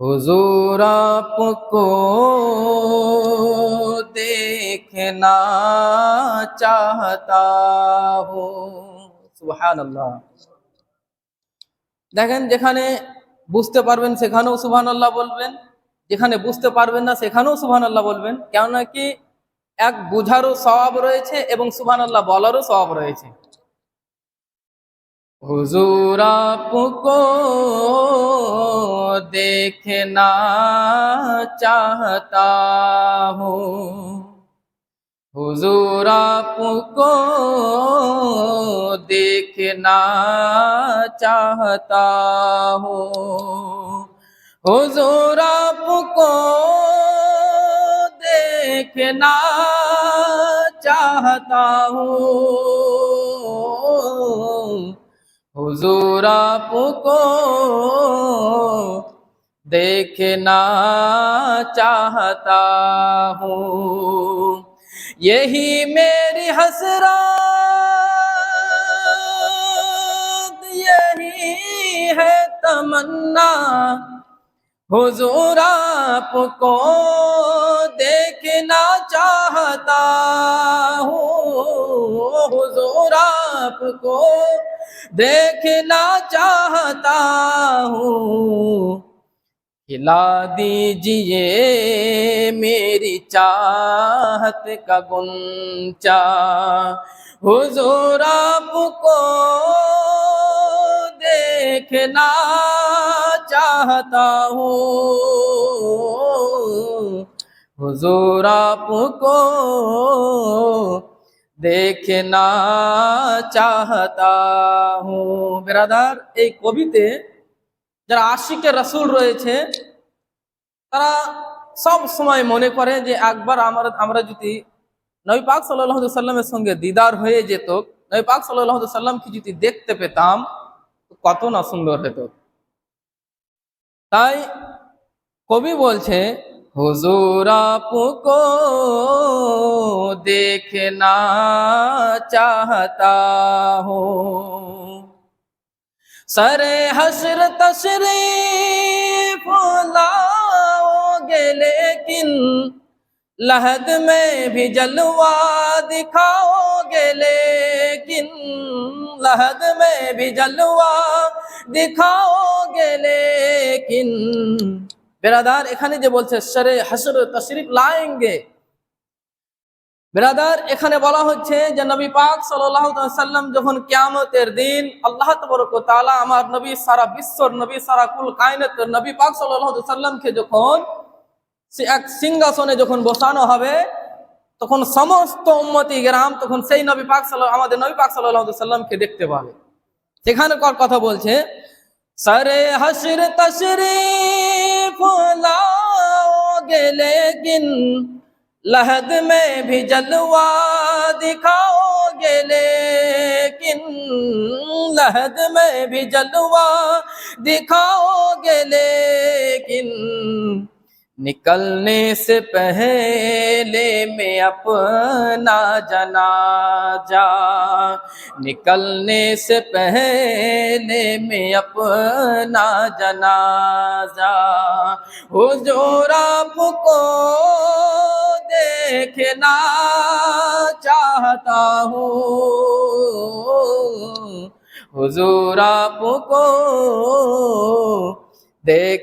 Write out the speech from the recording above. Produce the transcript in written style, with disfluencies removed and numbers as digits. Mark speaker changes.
Speaker 1: हुजूर आपको देखना चाहता हूँ। সুবহানাল্লাহ। দেখেন, যেখানে বুঝতে পারবেন সেখানেও সুবহানাল্লাহ বলবেন, যেখানে বুঝতে পারবেন না সেখানেও সুবহানাল্লাহ বলবেন, কেননা কি এক বুঝারও সওয়াব রয়েছে এবং সুবহানাল্লাহ বলারও সওয়াব রয়েছে। हुजूर आपको देखना चाहता हूँ, हुजूर आपको देखना चाहता हूँ, हुजूर आपको देखना चाहता हूँ, हुजूर आपको देखना चाहता हूँ। यही मेरी हसरत, यही है तमन्ना, हुजूर आपको देखना चाहता हूँ, हुजूर आपको देखना चाहता हूँ। खिला दीजिए मेरी चाहत का गुंचा, हुजूर आपको देखना चाहता हूँ, हुजूर आपको देखना चाहता हूँ। बिरादार, এই কবিতে যারা আশিকে রাসূল রয়েছে তারা সব সময় মনে করে যে একবার আমরা যদি নবী পাক সাল্লাল্লাহু আলাইহি সাল্লামের সঙ্গে দিদার হয়ে যেত, নবী পাক সাল্লাল্লাহু আলাইহি সাল্লামকে যদি দেখতে পেতাম তো কত না সুন্দর হতো। তাই কবি বলছে, हुजूर आपको देखना चाहता हूँ, सरे हश्र तशरीफ लाओगे लेकिन लहद में भी जलवा दिखाओगे, लेकिन लहद में भी जलवा दिखाओगे लेकिन। बिरादार, এখানে যে বলছে সরে হাসর তশরিফ লাएंगे, বিরাদার এখানে বলা হচ্ছে যে নবী পাক সাল্লাল্লাহু আলাইহি সাল্লাম যখন কিয়ামতের দিন আল্লাহ তাবারক ওয়া তাআলা আমার নবী, সারা বিশ্বর নবী, সারা কুল কায়নাতের নবী পাক সাল্লাল্লাহু আলাইহি সাল্লামকে যখন সে এক সিংহাসনে যখন বসানো হবে, তখন সমস্ত উম্মতি গ্রাম তখন সেই নবী পাক আমাদের নবী পাক সাল্লাল্লাহু আলাইহি সাল্লামকে দেখতে পাবে। সেখানে কথা বলছে, सरे हश्र तशरीफ लाओगे लेकिन लहद में भी जलवा दिखाओगे, लेकिन लहद में भी जलवा दिखाओगे लेकिन निकलने से पहले मैं अपना जनाजा, निकलने से पहले मैं अपना जनाजा, हुजूर आपको देखना चाहता हूँ, हुजूर आपको देख